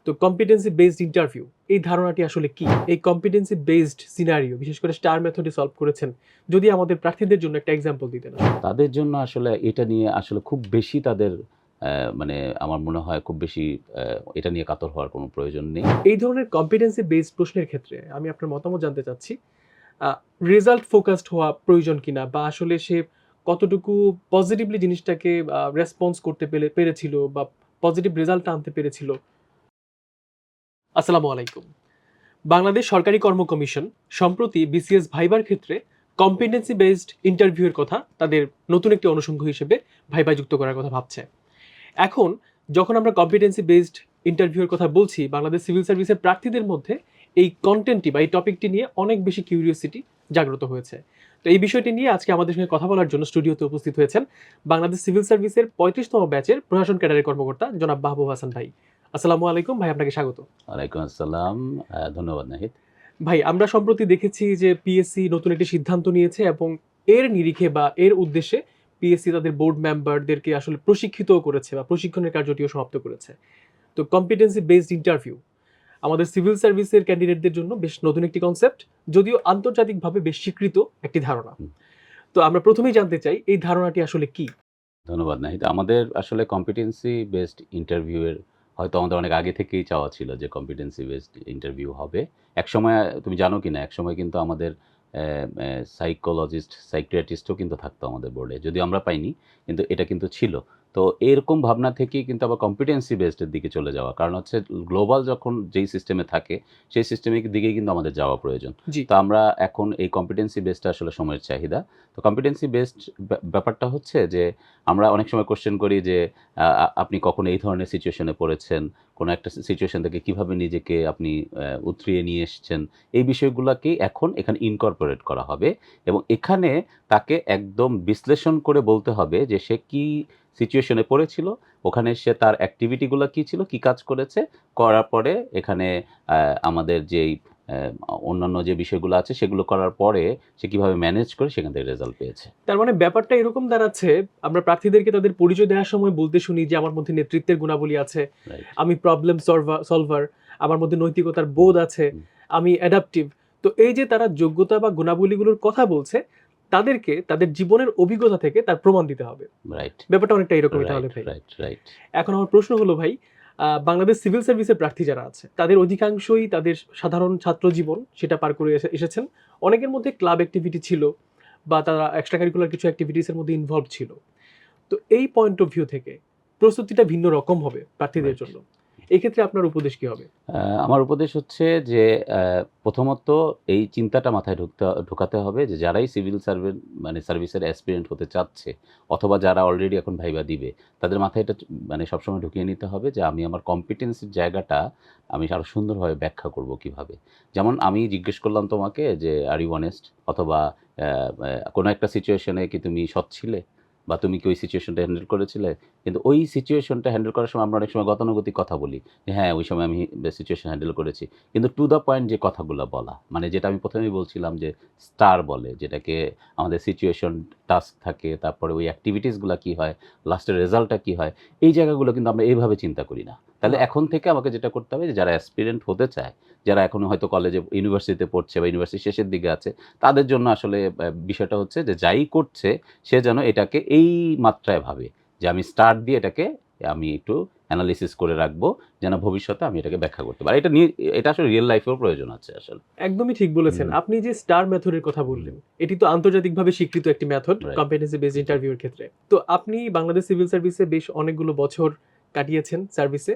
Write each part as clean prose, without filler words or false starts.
তো competency based interview এই ধারণাটি আসলে কি? এই কম্পিটেন্সি বেসড সিনারিও বিশেষ করে স্টার মেথডে সলভ করেছেন। যদি আমাদের প্রার্থীদের জন্য একটা এক্সাম্পল দিতেন আসলে। তাদের জন্য আসলে এটা নিয়ে আসলে খুব বেশি তাদের মানে আমার মনে হয় খুব বেশি এটা নিয়ে কাতর হওয়ার কোনো প্রয়োজন নেই। এই ধরনের কম্পিটেন্সি বেসড প্রশ্নের ক্ষেত্রে আমি আপনার মতামত জানতে চাচ্ছি। আ রেজাল্ট ফোকাসড হওয়া প্রয়োজন কিনা বা আসলে সে কতটুকু পজিটিভলি জিনিসটাকে রেসপন্স করতে পেরেছিল বা পজিটিভ রেজাল্ট আনতে পেরেছিল। আসসালামু আলাইকুম। বাংলাদেশ সরকারি কর্ম কমিশন সম্প্রতি বিসিএস ভাইবার ক্ষেত্রে কম্পিটেন্সি বেসড ইন্টারভিউ এর কথা তাদের নতুন একটি অনুষঙ্গ হিসেবে ভাইবা যুক্ত করার কথা ভাবছে। এখন যখন আমরা কম্পিটেন্সি বেসড ইন্টারভিউ এর কথা বলছি, বাংলাদেশ সিভিল সার্ভিসের প্রার্থীদের মধ্যে এই কনটেন্টটি বা এই টপিকটি নিয়ে অনেক বেশি কিউরিওসিটি জাগ্রত হয়েছে। তো এই বিষয়টি নিয়ে আজকে আমাদের সঙ্গে কথা বলার জন্য স্টুডিওতে উপস্থিত হয়েছেন বাংলাদেশ সিভিল সার্ভিসের ৩৫তম ব্যাচের প্রশাসন ক্যাডারের কর্মকর্তা জনাব মাহবুব হাসান ভাই। আসসালামু আলাইকুম ভাই, আপনাকে স্বাগত। ওয়ালাইকুম আসসালাম। ধন্যবাদ নাহিদ। ভাই, আমরা সম্প্রতি দেখেছি যে পিএসসি নতুন একটি সিদ্ধান্ত নিয়েছে এবং এর নিরিখে বা এর উদ্দেশ্যে পিএসসি তাদের বোর্ড মেম্বারদেরকে আসলে প্রশিক্ষিতও করেছে বা প্রশিক্ষণের কার্যটিও সমাপ্ত করেছে। তো কম্পিটেন্সি বেসড ইন্টারভিউ আমাদের সিভিল সার্ভিসের ক্যান্ডিডেটদের জন্য বেশ নতুন একটি কনসেপ্ট, যদিও আন্তর্জাতিকভাবে বেশ স্বীকৃত একটি ধারণা। হুম, তো আমরা প্রথমেই জানতে চাই এই ধারণাটি আসলে কি? ধন্যবাদ নাহিদ। আমাদের আসলে কম্পিটেন্সি বেসড ইন্টারভিউ এর হয়তো আমাদের অনেক আগে থেকেই চাওয়া ছিল যে কম্পিটেন্সি বেসড ইন্টারভিউ হবে। একসময় তুমি জানো কিনা একসময় কিন্তু আমাদের সাইকোলজিস্ট, সাইকিয়াট্রিস্টও কিন্তু থাকতো আমাদের বোর্ডে। যদিও আমরা পাইনি কিন্তু এটা কিন্তু ছিল। তো এরকম ভাবনা থেকেই কিন্তু আবার কম্পিটেন্সি বেসড এর দিকে চলে যাওয়া। কারণ হচ্ছে গ্লোবাল যখন যেই সিস্টেমে থাকে সেই সিস্টেমের দিকেই কিন্তু আমাদের যাওয়া প্রয়োজন। জি। তো আমরা এখন এই কম্পিটেন্সি বেসডটা আসলে সময়ের চাহিদা। তো কম্পিটেন্সি বেসড ব্যাপারটা হচ্ছে যে আমরা অনেক সময় কোয়েশ্চেন করি যে আপনি কখনো এই ধরনের সিচুয়েশন এ পড়েছেন? কোনো একটা সিচুয়েশন থেকে কিভাবে নিজেকে আপনি উতরিয়ে নিয়ে এসছেন? এই বিষয়গুলাকেই এখন এখানে ইনকর্পোরেট করা হবে এবং এখানে তাকে একদম বিশ্লেষণ করে বলতে হবে যে সে কি সিচুয়েশন এ পড়েছিল, ওখানে সে তার অ্যাক্টিভিটি গুলা কি ছিল, কি কাজ করেছে, করার পরে এখানে আ আমাদের যেই অন্যান্য যে বিষয়গুলো আছে সেগুলো করার পরে সে কিভাবে ম্যানেজ করে সেখান থেকে রেজাল্ট পেয়েছে। তার মানে ব্যাপারটা এরকম দাঁড়াচ্ছে, আমরা প্রার্থীদেরকে তাদের পরিচয় দেওয়ার সময় বলতে শুনি যে আমার মধ্যে নেতৃত্বের গুণাবলী আছে, রাইট। আমি প্রবলেম সলভার, আমার মধ্যে নৈতিকতার বোধ আছে, হুম, আমি অ্যাডাপটিভ। তো এই যে তারা যোগ্যতা বা গুণাবলীগুলোর কথা বলছে, তাদেরকে তাদের জীবনের অভিজ্ঞতা থেকে তার প্রমাণ দিতে হবে। রাইট, ব্যাপারটা অনেকটা এরকমই তাহলে রাইট, ভাই। Right, right. এখন আমার প্রশ্ন হলো ভাই, বাংলাদেশ সিভিল সার্ভিসের প্রার্থী যারা আছে, তাদের অধিকাংশই তাদের সাধারণ ছাত্র জীবন সেটা পার করে এসেছেন। অনেকের মধ্যে ক্লাব অ্যাক্টিভিটি ছিল বা তারা এক্সট্রা কারিকুলার কিছু অ্যাক্টিভিটিস এর মধ্যে ইনভলভ ছিল। তো এই পয়েন্ট অফ ভিউ থেকে প্রস্তুতিটা ভিন্ন রকম হবে প্রার্থীদের রাইট। জন্য। এক্ষেত্রে আপনার উপদেশ কি হবে? আমার উপদেশ হচ্ছে যে প্রথমত এই চিন্তাটা মাথায় ঢোকাতে হবে যে যারাই সিভিল সার্ভেন্ট মানে সার্ভিসের অ্যাসপিরেন্ট হতে চাচ্ছে অথবা যারা অলরেডি এখন ভাইবা দিবে, তাদের মাথায় এটা মানে সবসময় ঢুকিয়ে নিতে হবে যে আমি আমার কম্পিটেন্সির জায়গাটা আমি আরো সুন্দরভাবে ব্যাখ্যা করব কিভাবে। যেমন আমি জিজ্ঞেস করলাম তোমাকে যে, "আর ইউ অনেস্ট?" অথবা অ্যা কোনো একটা সিচুয়েশন এ কি তুমি সৎ ছিলে? বা তুমি কি ওই সিচুয়েশনটা হ্যান্ডেল করেছিলে? কিন্তু ওই সিচুয়েশনটা হ্যান্ডেল করার সময় আমরা অনেক সময় গতানুগতিক কথা বলি। যে হ্যাঁ, ওই সময় আমি সিচুয়েশন হ্যান্ডেল করেছি। কিন্তু টু দ্যা পয়েন্ট যে কথাগুলা বলা। মানে যেটা আমি ১ম এই বলছিলাম যে স্টার বলে যেটাকে আমাদের সিচুয়েশন, টাস্ক থাকে, তারপরে ওই এক্টিভিটিস গুলা কি হয়, লাস্টের রেজাল্টটা কি হয়, এই জায়গাগুলো কিন্তু আমরা এভাবে চিন্তা করি না। তাহলে বাহ! এখন থেকে আমাকে যেটা করতে হবে যে যারা অ্যাসপিরেন্ট হতে চায়, যারা এখনো হয়তো কলেজে ইউনিভার্সিটিতে পড়ছে বা ইউনিভার্সিটির শেষের দিকে আছে, তাদের জন্য আসলে বিষয়টা হচ্ছে যে যাই করছে সে যেন এটাকে এই মাত্রায় ভাবে যে আমি স্টার দিয়ে এটাকে আমি একটু এনালাইসিস করে রাখবো যেন ভবিষ্যতে আমি এটাকে ব্যাখ্যা করতে পারি। এটা আসলে রিয়াল লাইফেও প্রয়োজন আছে আসলে। একদমই ঠিক বলেছেন। হুম, আপনি যে স্টার মেথড এর কথা হুম, বললেন, এটি তো আন্তর্জাতিকভাবে স্বীকৃত একটি মেথড রাইট। কম্পিটেন্সি বেসড জি। ইন্টারভিউ এর ক্ষেত্রে। তো আপনি বাংলাদেশ সিভিল সার্ভিসে বেশ অনেকগুলো বছর কাটিয়েছেন সার্ভিসে।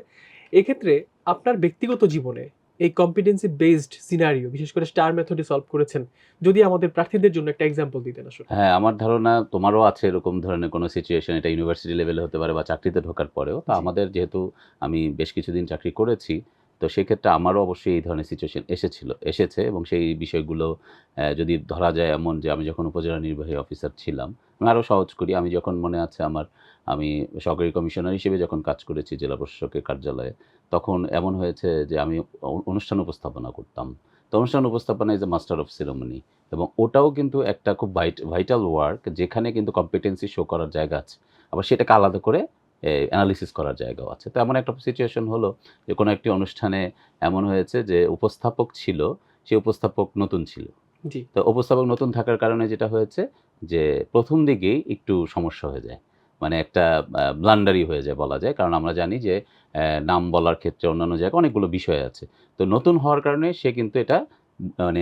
এক্ষেত্রে আপনার ব্যক্তিগত জীবনে এই কম্পিটেন্সি বেসড সিনারিও বিশেষ করে স্টার মেথডে সলভ করেছেন। যদি আমাদের প্রার্থীদের জন্য একটা এক্সাম্পল দিতেন আসলে। হ্যাঁ, আমার ধারণা তোমারও আছে এরকম ধরনের কোনো সিচুয়েশন, এটা ইউনিভার্সিটি লেভেলে হতে পারে বা চাকরিতে ঢোকার পরেও। তো জি। আমাদের যেহেতু আমি বেশ কিছুদিন চাকরি করেছি, তো সেক্ষেত্রে আমারও অবশ্যই এই ধরনের সিচুয়েশন এসেছে এবং সেই বিষয়গুলো যদি ধরা যায় এমন যে আমি যখন উপজেলা নির্বাহী অফিসার ছিলাম, আমি আরো সহজ করি। আমি যখন মনে আছে আমি সহকারী কমিশনার হিসেবে যখন কাজ করেছি জেলা প্রশাসকের কার্যালয়ে, তখন এমন হয়েছে যে আমি অনুষ্ঠান উপস্থাপনা করতাম। তো অনুষ্ঠান উপস্থাপনা ইস a মাস্টার অফ সেরেমনি। এবং ওটাও কিন্তু একটা খুব ভাইটাল ওয়ার্ক যেখানে কিন্তু কম্পিটেন্সি শো করার জায়গা আছে। আবার সেটাকে আলাদা করে অ্যানালিসিস করার জায়গাও আছে। তো এমন একটা সিচুয়েশন হলো যে কোনো একটি অনুষ্ঠানে এমন হয়েছে যে উপস্থাপক ছিল, সেই উপস্থাপক নতুন ছিল। জি, তো উপস্থাপক নতুন থাকার কারণে যেটা হয়েছে যে ১ম দিকেই একটু সমস্যা হয়ে যায়। মানে একটা ব্লান্ডারই হয়ে যায় বলা যায়। কারণ আমরা জানি যে নাম বলার ক্ষেত্রে অন্যান্য জায়গায় অনেকগুলো বিষয় আছে। তো নতুন হওয়ার কারণে সে কিন্তু এটা মানে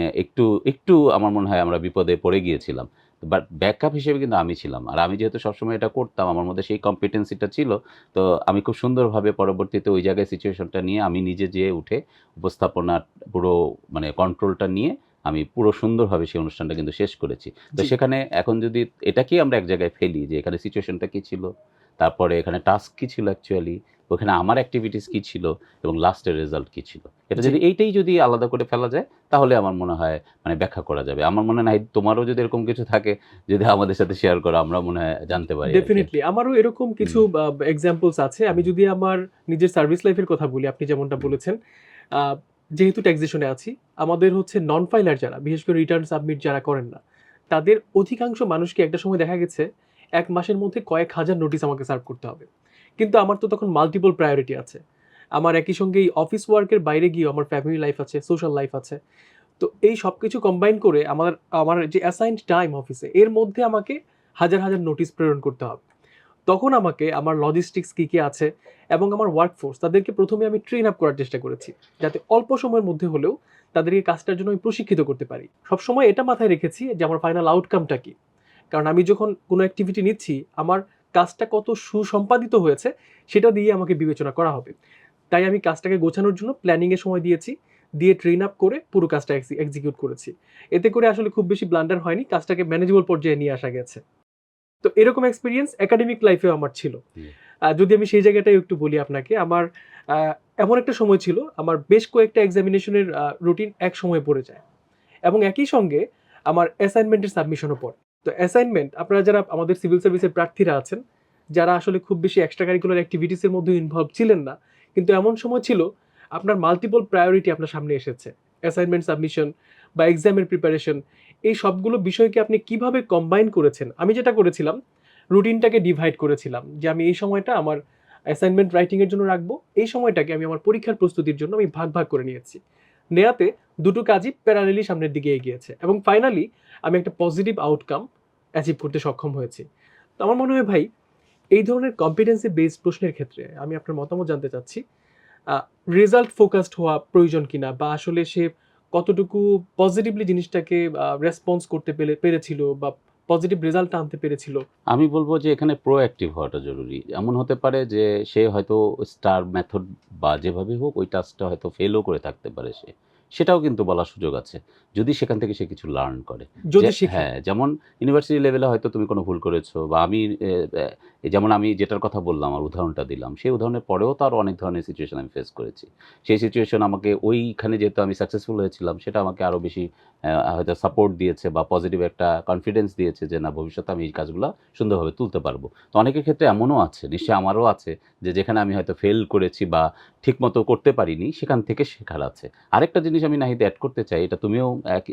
একটু আমার মনে হয় আমরা বিপদে পড়ে গিয়েছিলাম। বাট ব্যাকআপ হিসেবে কিন্তু আমি ছিলাম। আর আমি যেহেতু সবসময় এটা করতাম, আমার মধ্যে সেই কম্পিটেন্সিটা ছিল। তো আমি খুব সুন্দরভাবে পরবর্তীতে ওই জায়গায় সিচুয়েশনটা নিয়ে আমি নিজে যেয়ে উঠে উপস্থাপনার পুরো মানে কন্ট্রোলটা নিয়ে আমি পুরো সুন্দরভাবে সেই অনুষ্ঠানটা কিন্তু শেষ করেছি। তো জি। সেখানে এখন যদি এটাকেই আমরা এক জায়গায় ফেলি যে এখানে সিচুয়েশনটা কি ছিল, তারপরে এখানে টাস্ক কি ছিল অ্যাকচুয়ালি, ওখানে আমার এক্টিভিটিস কি ছিল এবং লাস্টের রেজাল্ট কি ছিল। এটা জি। এইটাই যদি আলাদা করে ফেলা যায় তাহলে আমার মনে হয় মানে ব্যাখ্যা করা যাবে। আমার মনে হয় নাহিদ তোমারও যদি এরকম কিছু থাকে যদি আমাদের সাথে শেয়ার করো আমরা মনে হয় জানতে পারি আরকি। ডেফিনিটলি আমারও এরকম কিছু হুম, এক্সাম্পলস আছে। আমি হুম, যদি আমার নিজের সার্ভিস লাইফের কথা বলি, আপনি যেমনটা হুম, বলেছেন, আ যেহেতু ট্যাক্সেশনে আছি, আমাদের হচ্ছে নন ফাইলার যারা, বিশেষ করে রিটার্ন সাবমিট যারা করেন না, তাদের অধিকাংশ মানুষকে একটা সময় দেখা গেছে ১ মাসের মধ্যে কয়েক হাজার নোটিস আমাকে সার্ভ করতে হবে। কিন্তু আমার তো তখন মাল্টিপল প্রায়োরিটি আছে। আমার একই সঙ্গে এই অফিস ওয়ার্কের বাইরে গিয়েও আমার ফ্যামিলি লাইফ আছে, সোশ্যাল লাইফ আছে। তো এই সবকিছু কম্বাইন করে আমার আমার যে অ্যাসাইনড টাইম অফিসে, এর মধ্যে আমাকে হাজার নোটিস প্রেরণ করতে হবে। তখন আমাকে আমার লজিস্টিক্স কি আছে এবং আমার ওয়ার্কফোর্স তাদেরকে ১ম এ আমি ট্রেন আপ করার চেষ্টা করেছি। যাতে অল্প সময়ের মধ্যে হলেও তাদেরকে কাজটার জন্য আমি প্রশিক্ষিত করতে পারি। সবসময় এটা মাথায় রেখেছি যে আমার ফাইনাল আউটকামটা কি? কারণ আমি যখন কোনো অ্যাক্টিভিটি নিচ্ছি, আমার কাজটা কত সুসম্পাদিত হয়েছে সেটা দিয়ে আমাকে বিবেচনা করা হবে। তাই আমি কাজটাকে গোছানোর জন্য প্ল্যানিং এ সময় দিয়েছি। দিয়ে ট্রেন আপ করে পুরো কাজটা এক্সিকিউট করেছি। এতে করে আসলে খুব বেশি ব্লান্ডার হয়নি। কাজটাকে ম্যানেজেবল পর্যায়ে নিয়ে আসা গেছে। তো এরকম এক্সপেরিয়েন্স একাডেমিক লাইফেও আমার ছিল। জি। যদি আমি সেই জায়গাটাই একটু বলি আপনাকে, আমার আ এমন একটা সময় ছিল, আমার বেশ কয়েকটা এক্সামিনেশনের রুটিন একসময়ে পড়ে যায় এবং একই সঙ্গে আমার অ্যাসাইনমেন্টের সাবমিশনও পড়ে। তো অ্যাসাইনমেন্ট আপনারা যারা আমাদের সিভিল সার্ভিসের প্রার্থীরা আছেন, যারা আসলে খুব বেশি এক্সট্রা কারিকুলার এক্টিভিটিস এর মধ্যে ইনভলভ ছিলেন না, কিন্তু এমন সময় ছিল আপনার মাল্টিপল প্রায়োরিটি আপনার সামনে এসেছে। অ্যাসাইনমেন্ট সাবমিশন বা এক্সামের প্রিপারেশন, এই সবগুলো বিষয়কে আপনি কিভাবে কম্বাইন করেছেন? আমি যেটা করেছিলাম, রুটিনটাকে ডিভাইড করেছিলাম যে আমি এই সময়টা আমার অ্যাসাইনমেন্ট রাইটিং এর জন্য রাখবো। এই সময়টাকে আমি আমার পরীক্ষার প্রস্তুতির জন্য আমি ভাগ করে নিয়েছি। নেয়াতে দুটো কাজই প্যারালালি সামনের দিকে এগিয়েছে এবং ফাইনালি আমি একটা পজিটিভ আউটকাম অ্যাচিভ করতে সক্ষম হয়েছি। তো আমার মনে হয় ভাই, এই ধরনের কম্পিটেন্সি বেসড প্রশ্নের ক্ষেত্রে আমি আপনার মতামত জানতে চাচ্ছি। আ রেজাল্ট ফোকাসড হওয়া প্রয়োজন কিনা? বা আসলে সে কতটুকু পজিটিভলি জিনিসটাকে রেসপন্স করতে পেরেছিল বা পজিটিভ রেজাল্ট টা আনতে পেরেছিল? আমি বলব যে এখানে প্রোঅ্যাক্টিভ হওয়াটা জরুরি। এমন হতে পারে যে সে হয়তো স্টার মেথড বা যেভাবেই হোক ওই টাস্কটা হয়তো ফেলও করে থাকতে পারে সে। সেটাও কিন্তু বলার সুযোগ আছে। যদি সেখান থেকে সে কিছু লার্ন করে। যে যদি শিখে। হ্যাঁ, যেমন ইউনিভার্সিটি লেভেলে হয়তো তুমি কোনো ভুল করেছো বা আমি যেমন আমি যেটার কথা বললাম, আমার উদাহরণটা দিলাম। সেই উদাহরণের পরেও তো আরো অনেক ধরনের সিচুয়েশন আমি ফেস করেছি। সেই সিচুয়েশন আমাকে ওইখানে যেহেতু আমি সাকসেসফুল হয়েছিলাম সেটা আমাকে আরো বেশি হয়তো সাপোর্ট দিয়েছে বা পজিটিভ একটা কনফিডেন্স দিয়েছে যে না ভবিষ্যতে আমি এই কাজগুলা সুন্দরভাবে তুলতে পারবো। তো অনেকের ক্ষেত্রে এমনও আছে, নিশ্চয়ই আমারও আছে যে যেখানে আমি হয়তো ফেল করেছি বা ঠিকমতো করতে পারিনি সেখান থেকে শেখার আছে। আরেকটা জিনিস আমি নাহিদ এড করতে চাই, এটা তুমিও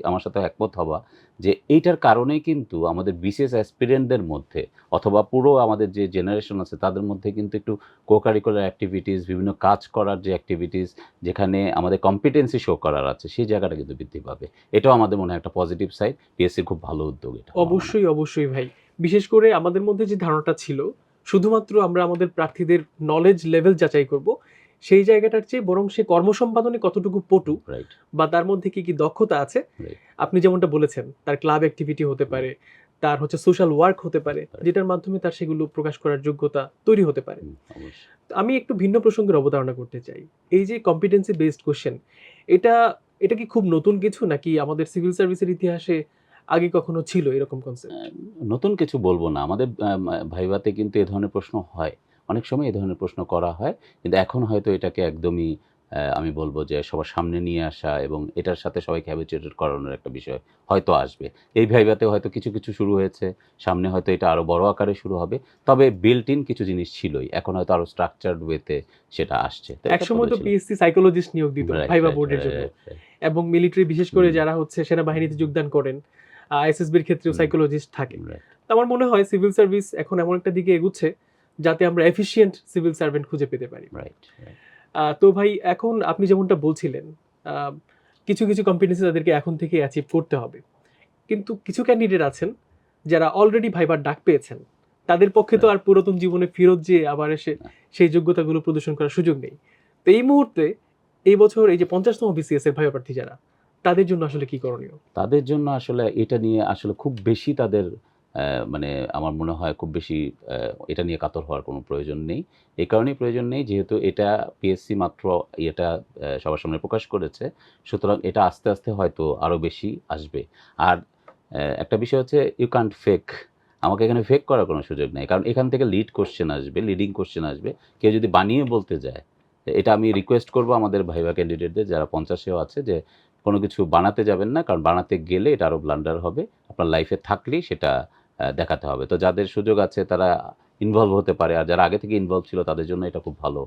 আমার সাথে একমত হবা যে এইটার কারণেই কিন্তু আমাদের বিসিএস অ্যাসপিরেন্টদের মধ্যে অথবা পুরো আমাদের যে জেনারেশন আছে তাদের মধ্যে কিন্তু একটু কো-কারিকুলার অ্যাক্টিভিটিস, বিভিন্ন কাজ করার যে অ্যাক্টিভিটিস যেখানে আমাদের কম্পিটেন্সি শো করার আছে সেই জায়গাটা কিন্তু বৃদ্ধি পাবে। এটাও আমাদের মনে হয় একটা পজিটিভ সাইড। পিএসসির খুব ভালো উদ্যোগ এটা আমার মনে হয়। অবশ্যই ভাই। বিশেষ করে আমাদের মধ্যে যে ধারণাটা ছিল, শুধুমাত্র আমরা আমাদের প্রার্থীদের নলেজ লেভেল যাচাই করব, সেই জায়গাটার চেয়ে বরং সে কর্মসম্পাদনে কতটুকু পটু রাইট, বা তার মধ্যে কি দক্ষতা আছে, রাইট। আপনি যেমনটা বলেছেন, তার ক্লাব অ্যাক্টিভিটি হতে হুম, পারে, তার হচ্ছে সোশ্যাল ওয়ার্ক হতে পারে, রাইট। যেটার মাধ্যমে তার সেগুলো প্রকাশ করার যোগ্যতা তৈরি হতে পারে। অবশ্যই। তো আমি একটু ভিন্ন প্রসঙ্গের অবতারণা করতে চাই। এই যে কম্পিটেন্সি বেসড কোয়েশ্চেন, এটা এটা কি খুব নতুন কিছু নাকি আমাদের সিভিল সার্ভিসের ইতিহাসে আগে কখনো ছিল এরকম অ্যা কনসেপ্ট? নতুন কিছু বলব না। আমাদের ভাইভাতে কিন্তু এ ধরনের প্রশ্ন হয়। অনেক সময় এ ধরনের প্রশ্ন করা হয়। কিন্তু এখন হয়তো এটাকে একদমই আমি বলব যে সবার সামনে নিয়ে আসা এবং এটার সাথে সবাইকে হ্যাবিচুয়েটেড করানোর একটা বিষয় হয়তো আসবে। এই ভাইভাতে হয়তো কিছু শুরু হয়েছে। সামনে হয়তো এটা আরো বড় আকারে শুরু হবে। তবে built in কিছু জিনিস ছিলই। এখন হয়তো আরো structured way তে সেটা আসছে। তো এটা একসময় তো পড়েছিল। পিএসসি সাইকোলজিস্ট নিয়োগ দিত রাইট, ভাইবা রাইট, বোর্ডের রাইট, জন্য রাইট। এবং মিলিটারি বিশেষ করে হুম, যারা হচ্ছে সেনাবাহিনীতে যোগদান করেন, এসএসবির ক্ষেত্রেও হুম, সাইকোলজিস্ট থাকে। রাইট। তো আমার মনে হয় সিভিল সার্ভিস এখন এমন একটা দিকে এগুচ্ছে যাতে আমরা এফিশিয়েন্ট সিভিল সার্ভেন্ট খুঁজে পেতে পারি। রাইট। তো ভাই এখন আপনি যেমনটা বলছিলেন, কিছু কিছু কম্পিটেন্সি তাদেরকে এখন থেকে অ্যাচিভ করতে হবে, কিন্তু কিছু ক্যান্ডিডেট আছেন যারা অলরেডি ভাইবার ডাক পেয়েছেন, তাদের পক্ষে তো আর পুরাতন জীবনে ফেরত যেয়ে আবার এসে সেই যোগ্যতাগুলো প্রদর্শন করার সুযোগ নেই। তো এই মুহূর্তে এই বছর এই যে 50তম বিসিএস এর ভাইবা প্রার্থী যারা, তাদের জন্য আসলে কি করণীয়? তাদের জন্য আসলে এটা নিয়ে আসলে খুব বেশি তাদের মানে আমার মনে হয় খুব বেশি এটা নিয়ে কাতর হওয়ার কোনো প্রয়োজন নেই। এই কারণেই প্রয়োজন নেই যেহেতু এটা পিএসসি মাত্র এটা সবার সামনে প্রকাশ করেছে। সুতরাং এটা আস্তে, আস্তে হয়তো আরো বেশি আসবে। আর একটা বিষয় হচ্ছে ইউ কান্ট ফেক। আমাকে এখানে ফেক করার কোনো সুযোগ নেই। কারণ এখান থেকে লিড কোয়েশ্চেন আসবে, লিডিং কোয়েশ্চেন আসবে। কেউ যদি বানিয়ে বলতে যায়, এটা আমি রিকোয়েস্ট করব আমাদের ভাইভা ক্যান্ডিডেটদের যারা ৫০ এও আছে যে কোনো কিছু বানাতে যাবেন না। কারণ বানাতে গেলে এটা আরো ব্লান্ডার হবে। আপনার লাইফে থাকলেই সেটা দেখাতে হবে। তো যাদের সুযোগ আছে তারা ইনভলভ হতে পারে। আর যারা আগে থেকে ইনভলভ ছিল তাদের জন্য এটা খুব ভালো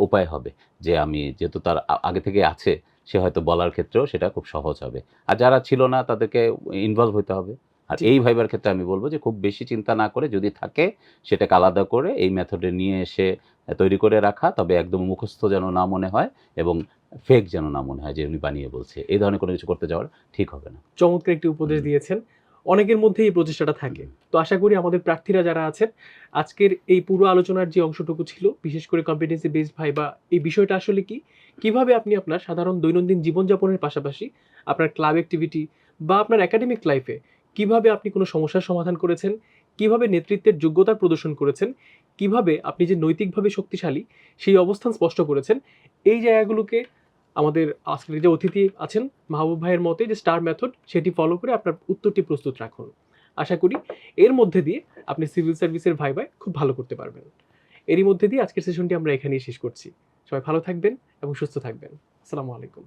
উপায় হবে। যে আমি যেহেতু তার আগে থেকে আছে, সে হয়তো বলার ক্ষেত্রেও সেটা খুব সহজ হবে। আর যারা ছিল না তাদেরকে ইনভলভ হইতে হবে। আর জি। এই ভাইবার ক্ষেত্রে আমি বলব যে খুব বেশি চিন্তা না করে যদি থাকে সেটাকে আলাদা করে এই মেথডে নিয়ে এসে তৈরি করে রাখা। তবে একদম মুখস্থ যেন না মনে হয় এবং ফেক যেন না মনে হয় যে উনি বানিয়ে বলছে। এই ধরনের কোনো কিছু করতে যাওয়ার ঠিক হবে না। চমৎকার একটি উপদেশ দিয়েছেন। অনেকের মধ্যেই এই প্রচেষ্টাটা থাকে। তো আশা করি আমাদের প্রার্থীরা যারা আছেন, আজকের এই পুরো আলোচনার যে অংশটুকু ছিল, বিশেষ করে কম্পিটেন্সি বেসড ভাইবা, এই বিষয়টা আসলে কি? কিভাবে আপনি আপনার সাধারণ দৈনন্দিন জীবনযাপনের পাশাপাশি আপনার ক্লাব অ্যাক্টিভিটি বা আপনার একাডেমিক লাইফে কিভাবে আপনি কোনো সমস্যার সমাধান করেছেন, কিভাবে নেতৃত্বের যোগ্যতা প্রদর্শন করেছেন, কিভাবে আপনি যে নৈতিকভাবে শক্তিশালী সেই অবস্থান স্পষ্ট করেছেন, এই জায়গাগুলোকে আমাদের আজকের যে অতিথি আছেন মাহবুব ভাইয়ের মতে যে স্টার মেথড সেটি ফলো করে আপনার উত্তরটি প্রস্তুত রাখুন। আশা করি এর মধ্যে দিয়ে আপনি সিভিল সার্ভিসের ভাইবায় খুব ভালো করতে পারবেন। এরই মধ্যে দিয়ে আজকের সেশনটি আমরা এখানেই শেষ করছি। সবাই ভালো থাকবেন এবং সুস্থ থাকবেন। আসসালামু আলাইকুম।